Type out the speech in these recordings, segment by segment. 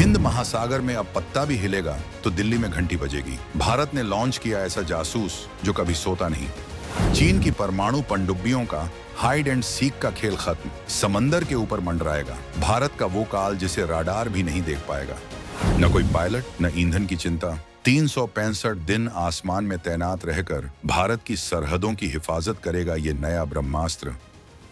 हिंद महासागर में अब पत्ता भी हिलेगा तो दिल्ली में घंटी बजेगी। भारत ने लॉन्च किया ऐसा जासूस जो कभी सोता नहीं। चीन की परमाणु पनडुब्बियों का हाइड एंड सीक का खेल खत्म, समंदर के ऊपर मंडराएगा। भारत का वो काल जिसे राडार भी नहीं देख पाएगा। न कोई पायलट, न ईंधन की चिंता। 365 दिन आसमान में तैनात रहकर भारत की सरहदों की हिफाजत करेगा ये नया ब्रह्मास्त्र।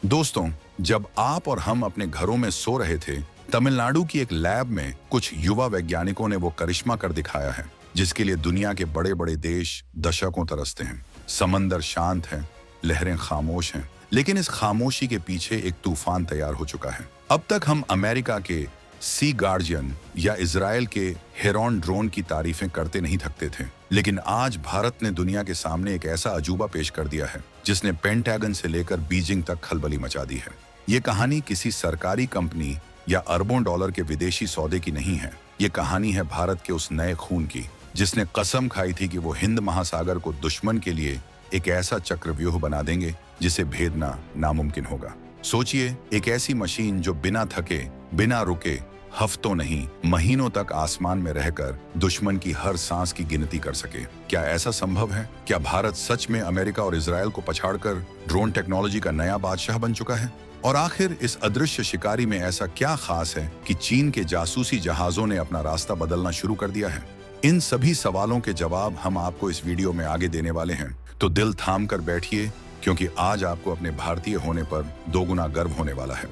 दोस्तों, जब आप और हम अपने घरों में सो रहे थे, तमिलनाडु की एक लैब में कुछ युवा वैज्ञानिकों ने वो करिश्मा कर दिखाया है जिसके लिए दुनिया के बड़े बड़े देश दशकों तरसते हैं। समंदर शांत है, लहरें खामोश हैं, लेकिन इस खामोशी के पीछे एक तूफान तैयार हो चुका है। अब तक हम अमेरिका के सी गार्जियन या इजराइल के हेरॉन ड्रोन की तारीफें करते नहीं थकते थे, लेकिन आज भारत ने दुनिया के सामने एक ऐसा अजूबा पेश कर दिया है जिसने पेंटागन से लेकर बीजिंग तक खलबली मचा दी है। ये कहानी किसी सरकारी कंपनी या अरबों डॉलर के विदेशी सौदे की नहीं है। ये कहानी है भारत के उस नए खून की जिसने कसम खाई थी कि वो हिंद महासागर को दुश्मन के लिए एक ऐसा चक्रव्यूह बना देंगे जिसे भेदना नामुमकिन होगा। सोचिए, एक ऐसी मशीन जो बिना थके, बिना रुके, हफ्तों नहीं महीनों तक आसमान में रहकर दुश्मन की हर सांस की गिनती कर सके। क्या ऐसा संभव है? क्या भारत सच में अमेरिका और इजराइल को पछाड़कर ड्रोन टेक्नोलॉजी का नया बादशाह बन चुका है? और आखिर इस अदृश्य शिकारी में ऐसा क्या खास है कि चीन के जासूसी जहाजों ने अपना रास्ता बदलना शुरू कर दिया है? इन सभी सवालों के जवाब हम आपको इस वीडियो में आगे देने वाले हैं, तो दिल थाम कर बैठिए, क्योंकि आज आपको अपने भारतीय होने पर दोगुना गर्व होने वाला है।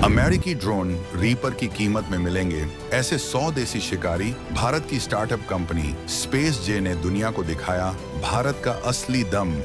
अमेरिकी ड्रोन रीपर की कीमत में मिलेंगे ऐसे 100 देसी शिकारी। भारत की स्टार्टअप कंपनी स्पेस जे ने दुनिया को दिखाया भारत का असली दम।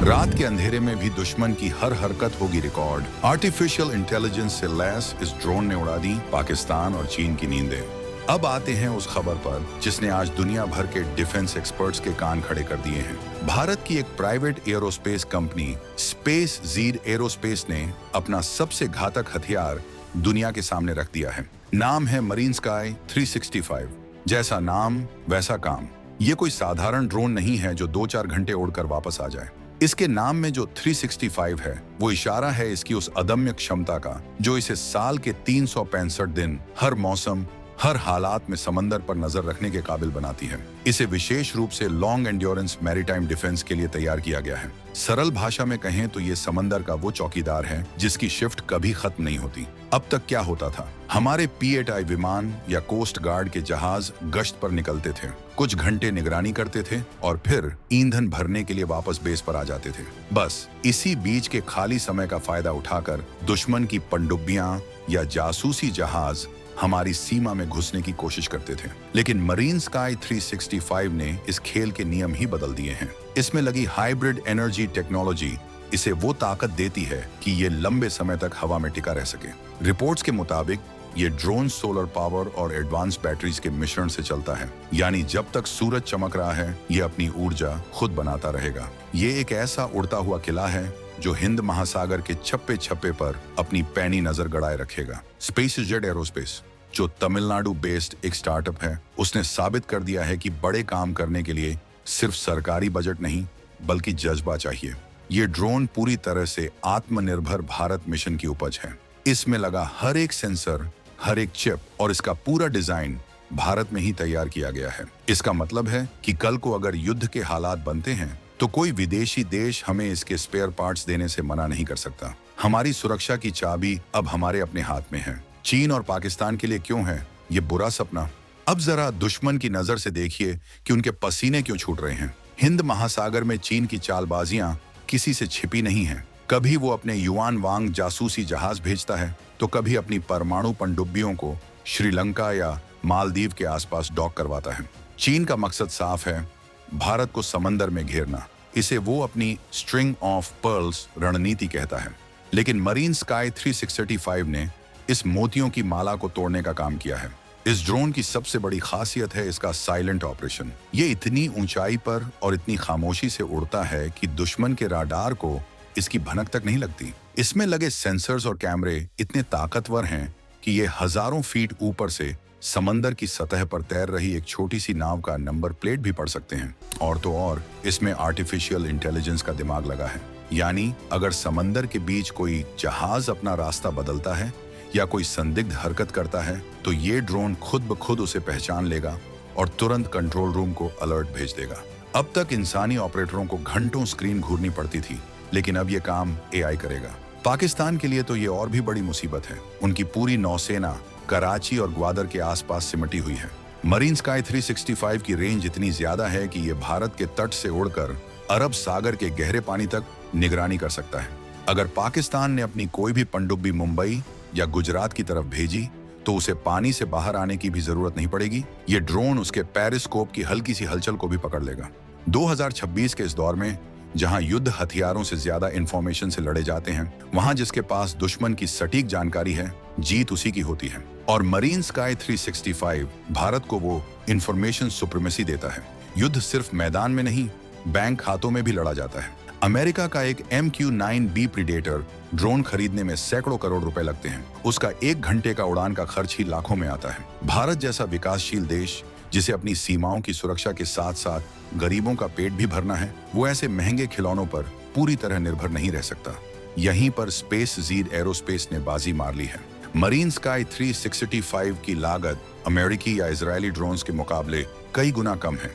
रात के अंधेरे में भी दुश्मन की हर हरकत होगी रिकॉर्ड। आर्टिफिशियल इंटेलिजेंस से लैस इस ड्रोन ने उड़ा दी पाकिस्तान और चीन की नींदें। अब आते हैं उस खबर पर जिसने आज दुनिया भर के डिफेंस एक्सपर्ट्स के कान खड़े कर दिए हैं। भारत की एक private aerospace company space geed aerospace ने अपना सबसे घातक हथियार दुनिया के सामने रख दिया है। नाम है मरीन स्काई 365। जैसा नाम वैसा काम। ये कोई साधारण ड्रोन नहीं है जो 2-4 घंटे उड़कर वापस आ जाए। इसके नाम में जो 365 है वो इशारा है इसकी उस अदम्य क्षमता का जो इसे साल के 365 दिन हर मौसम, हर हालात में समंदर पर नजर रखने के काबिल बनाती है। इसे विशेष रूप से लॉन्ग एंड्योरेंस मैरीटाइम डिफेंस के लिए तैयार किया गया है। सरल भाषा में कहें तो ये समंदर का वो चौकीदार है जिसकी शिफ्ट कभी खत्म नहीं होती। अब तक क्या होता था? हमारे P-8I विमान या कोस्ट गार्ड के जहाज गश्त पर निकलते थे, कुछ घंटे निगरानी करते थे और फिर ईंधन भरने के लिए वापस बेस पर आ जाते थे। बस इसी बीच के खाली समय का फायदा उठाकर दुश्मन की पनडुब्बियां या जासूसी जहाज हमारी सीमा में घुसने की कोशिश करते थे। लेकिन मरीन स्काई 365 ने इस खेल के नियम ही बदल दिए हैं। इसमें लगी हाइब्रिड एनर्जी टेक्नोलॉजी इसे वो ताकत देती है कि ये लंबे समय तक हवा में टिका रह सके। रिपोर्ट्स के मुताबिक ये ड्रोन सोलर पावर और एडवांस बैटरीज के मिश्रण से चलता है, यानी जब तक सूरज चमक रहा है ये अपनी ऊर्जा खुद बनाता रहेगा। ये एक ऐसा उड़ता हुआ किला है जो हिंद महासागर के छप्पे छप्पे पर अपनी पैनी नजर गड़ाए रखेगा। स्पेसजेट एरोस्पेस, जो तमिलनाडु बेस्ड एक स्टार्टअप है, उसने साबित कर दिया है कि बड़े काम करने के लिए सिर्फ सरकारी बजट नहीं बल्कि जज्बा चाहिए। ये ड्रोन पूरी तरह से आत्मनिर्भर भारत मिशन की उपज है। इसमें लगा हर एक सेंसर, हर एक चिप और इसका पूरा डिजाइन भारत में ही तैयार किया गया है। इसका मतलब है कि कल को अगर युद्ध के हालात बनते हैं तो कोई विदेशी देश हमें इसके स्पेयर पार्ट्स देने से मना नहीं कर सकता। हमारी सुरक्षा की चाबी अब हमारे अपने हाथ में है। चीन और पाकिस्तान के लिए क्यों है ये बुरा सपना? अब जरा दुश्मन की नजर से देखिए कि उनके पसीने क्यों छूट रहे हैं। हिंद महासागर में चीन की चालबाजियां किसी से छिपी नहीं हैं। कभी वो अपने युआन वांग जासूसी जहाज भेजता है तो कभी अपनी परमाणु पनडुब्बियों को श्रीलंका या मालदीव के आसपास डॉक करवाता है। चीन का मकसद साफ है, भारत को समंदर में घेरना। इसे वो अपनी स्ट्रिंग ऑफ पर्ल्स रणनीति कहता है। लेकिन मरीन स्काई 365 ने इस मोतियों की माला को तोड़ने का काम किया है। इस ड्रोन की सबसे बड़ी खासियत है इसका साइलेंट ऑपरेशन। ये इतनी ऊंचाई पर और इतनी खामोशी से उड़ता है कि दुश्मन के राडार को इसकी भनक तक नहीं लगती। इसमें लगे सेंसर्स और कैमरे इतने ताकतवर हैं कि ये हजारों फीट ऊपर से समंदर की सतह पर तैर रही एक छोटी सी नाव का नंबर प्लेट भी पढ़ सकते हैं। और तो और इसमें आर्टिफिशियल इंटेलिजेंस का दिमाग लगा है, यानी अगर समंदर के बीच कोई जहाज अपना रास्ता बदलता है या कोई संदिग्ध हरकत करता है तो ये ड्रोन खुद ब खुद उसे पहचान लेगा और तुरंत कंट्रोल रूम को अलर्ट भेज देगा। अब तक इंसानी ऑपरेटरों को घंटों स्क्रीन घूरनी पड़ती थी, लेकिन अब ये काम एआई करेगा। पाकिस्तान के लिए तो ये और भी बड़ी मुसीबत है। उनकी पूरी नौसेना कराची और ग्वादर के आसपास सिमटी हुई है। मरीन स्काई 365 की रेंज इतनी ज्यादा है कि ये भारत के तट से उड़कर अरब सागर के गहरे पानी तक निगरानी कर सकता है। अगर पाकिस्तान ने अपनी कोई भी पनडुब्बी मुंबई या गुजरात की तरफ भेजी तो उसे पानी से बाहर आने की भी जरूरत नहीं पड़ेगी। ये ड्रोन उसके पेरिस्कोप की हल्की सी हलचल को भी पकड़ लेगा। 2026 के इस दौर में जहां युद्ध हथियारों से ज्यादा इंफॉर्मेशन से लड़े जाते हैं, वहां जिसके पास दुश्मन की सटीक जानकारी है, जीत उसी की होती है। और मरीन स्काई 365 भारत को वो इंफॉर्मेशन सुप्रीमेसी देता है। युद्ध सिर्फ मैदान में नहीं, बैंक खातों में भी लड़ा जाता है। अमेरिका का एक MQ-9B प्रीडेटर ड्रोन खरीदने में सैकड़ों करोड़ रुपए लगते हैं। उसका 1 घंटे का उड़ान का खर्च ही लाखों में आता है। भारत जैसा विकासशील देश, जिसे अपनी सीमाओं की सुरक्षा के साथ साथ गरीबों का पेट भी भरना है, वो ऐसे महंगे खिलौनों पर पूरी तरह निर्भर नहीं रह सकता। यहीं पर स्पेस जीड एरोस्पेस ने बाजी मार ली है। मरीन स्काई 365 की लागत अमेरिकी या इजरायली ड्रोन्स के मुकाबले कई गुना कम है।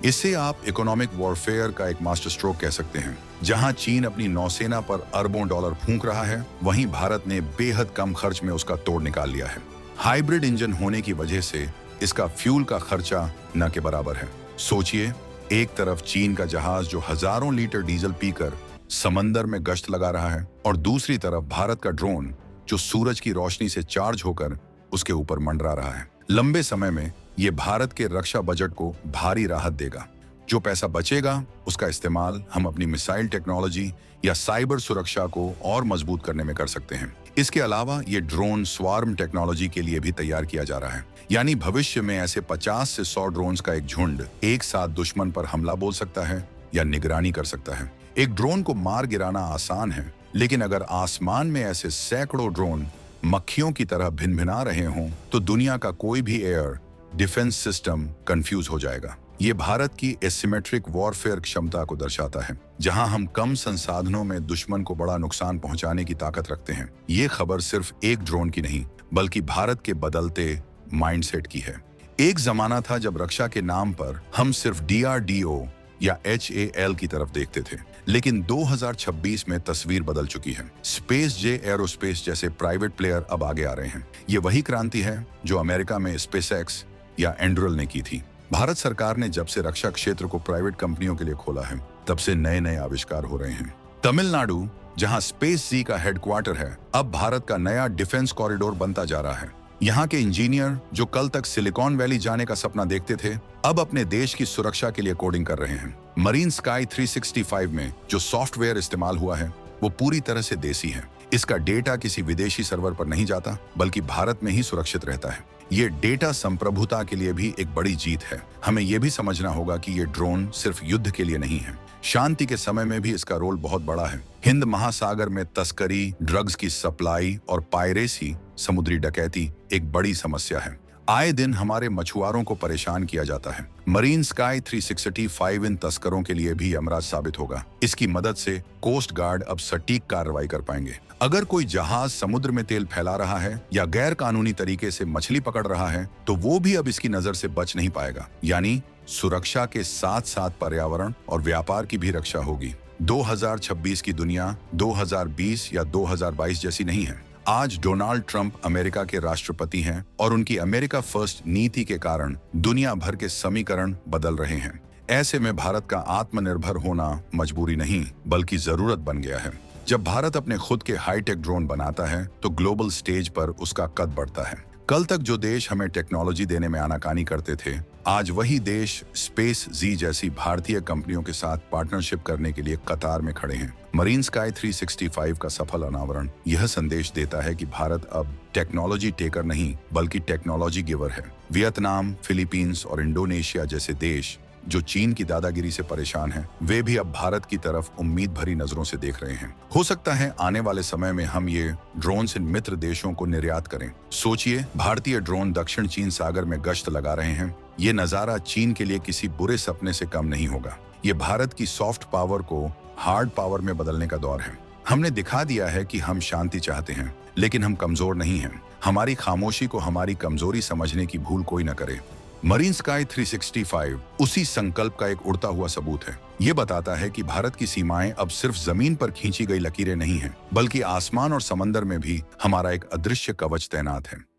इसे आप इकोनॉमिक वॉरफेयर का एक मास्टर स्ट्रोक कह सकते हैं। जहां चीन अपनी नौसेना पर अरबों डॉलर फूंक रहा है, वहीं भारत ने बेहद कम खर्च में उसका तोड़ निकाल लिया है। हाइब्रिड इंजन होने की वजह से इसका फ्यूल का खर्चा न के बराबर है। सोचिए, एक तरफ चीन का जहाज जो हजारों लीटर डीजल पीकर समंदर में गश्त लगा रहा है, और दूसरी तरफ भारत का ड्रोन जो सूरज की रोशनी से चार्ज होकर उसके ऊपर मंडरा रहा है। लंबे समय में ये भारत के रक्षा बजट को भारी राहत देगा। जो पैसा बचेगा उसका इस्तेमाल हम अपनी मिसाइल टेक्नोलॉजी या साइबर सुरक्षा को और मजबूत करने में कर सकते हैं। इसके अलावा ये ड्रोन स्वार्म टेक्नोलॉजी के लिए भी तैयार किया जा रहा है, यानी भविष्य में ऐसे 50 से 100 ड्रोन्स का एक झुंड एक साथ दुश्मन पर हमला बोल सकता है या निगरानी कर सकता है। एक ड्रोन को मार गिराना आसान है, लेकिन अगर आसमान में ऐसे सैकड़ों ड्रोन मक्खियों की तरह भिनभिना रहे हों तो दुनिया का कोई भी एयर डिफेंस सिस्टम कंफ्यूज हो जाएगा। ये भारत की एसिमेट्रिक वॉरफेयर क्षमता को दर्शाता है, जहां हम कम संसाधनों में दुश्मन को बड़ा नुकसान पहुंचाने की ताकत रखते हैं। ये खबर सिर्फ एक ड्रोन की नहीं, बल्कि भारत के बदलते माइंडसेट की है। एक जमाना था जब रक्षा के नाम पर हम सिर्फ DRDO या HAL की तरफ देखते थे, लेकिन 2026 में तस्वीर बदल चुकी है। SpaceJ एरोस्पेस जैसे प्राइवेट प्लेयर अब आगे आ रहे हैं। ये वही क्रांति है जो अमेरिका में SpaceX या एंड्रल ने की थी। भारत सरकार ने जब से रक्षा क्षेत्र को प्राइवेट कंपनियों के लिए खोला है, तब से नए नए आविष्कार हो रहे हैं। तमिलनाडु, जहां SpaceZ का हेडक्वार्टर है, अब भारत का नया डिफेंस कॉरिडोर बनता जा रहा है। यहाँ के इंजीनियर जो कल तक सिलिकॉन वैली जाने का सपना देखते थे, अब अपने देश की सुरक्षा के लिए कोडिंग कर रहे हैं। मरीन स्काई 365 में जो सॉफ्टवेयर इस्तेमाल हुआ है, वो पूरी तरह से देसी है। इसका डेटा किसी विदेशी सर्वर पर नहीं जाता, बल्कि भारत में ही सुरक्षित रहता है। ये डेटा संप्रभुता के लिए भी एक बड़ी जीत है। हमें यह भी समझना होगा कि ये ड्रोन सिर्फ युद्ध के लिए नहीं है, शांति के समय में भी इसका रोल बहुत बड़ा है। हिंद महासागर में तस्करी, ड्रग्स की सप्लाई और पायरेसी, समुद्री डकैती एक बड़ी समस्या है। आए दिन हमारे मछुआरों को परेशान किया जाता है। मरीन स्काई 365 इन तस्करों के लिए भी यमराज साबित होगा। इसकी मदद से कोस्ट गार्ड अब सटीक कार्रवाई कर पाएंगे। अगर कोई जहाज समुद्र में तेल फैला रहा है या गैर कानूनी तरीके से मछली पकड़ रहा है, तो वो भी अब इसकी नजर से बच नहीं पाएगा। यानी सुरक्षा के साथ साथ पर्यावरण और व्यापार की भी रक्षा होगी। 2026 की दुनिया 2020 या 2022 जैसी नहीं है। आज डोनाल्ड ट्रंप अमेरिका के राष्ट्रपति हैं और उनकी अमेरिका फर्स्ट नीति के कारण दुनिया भर के समीकरण बदल रहे हैं। ऐसे में भारत का आत्मनिर्भर होना मजबूरी नहीं, बल्कि जरूरत बन गया है। जब भारत अपने खुद के हाईटेक ड्रोन बनाता है, तो ग्लोबल स्टेज पर उसका कद बढ़ता है। कल तक जो देश हमें टेक्नोलॉजी देने में आनाकानी करते थे, आज वही देश SpaceZ जैसी भारतीय कंपनियों के साथ पार्टनरशिप करने के लिए कतार में खड़े हैं। मरीन स्काई 365 का सफल अनावरण यह संदेश देता है कि भारत अब टेक्नोलॉजी टेकर नहीं, बल्कि टेक्नोलॉजी गिवर है। वियतनाम, फिलीपींस और इंडोनेशिया जैसे देश जो चीन की दादागिरी से परेशान हैं, वे भी अब भारत की तरफ उम्मीद भरी नजरों से देख रहे हैं। हो सकता है आने वाले समय में हम ये ड्रोन इन मित्र देशों को निर्यात करें। सोचिए, भारतीय ड्रोन दक्षिण चीन सागर में गश्त लगा रहे हैं। ये नजारा चीन के लिए किसी बुरे सपने से कम नहीं होगा। ये भारत की सॉफ्ट पावर को हार्ड पावर में बदलने का दौर है। हमने दिखा दिया है कि हम शांति चाहते हैं, लेकिन हम कमजोर नहीं हैं। हमारी खामोशी को हमारी कमजोरी समझने की भूल कोई न करे। मरीन स्काई 365 उसी संकल्प का एक उड़ता हुआ सबूत है। ये बताता है कि भारत की सीमाएं अब सिर्फ जमीन पर खींची गई लकीरें नहीं हैं, बल्कि आसमान और समंदर में भी हमारा एक अदृश्य कवच तैनात है।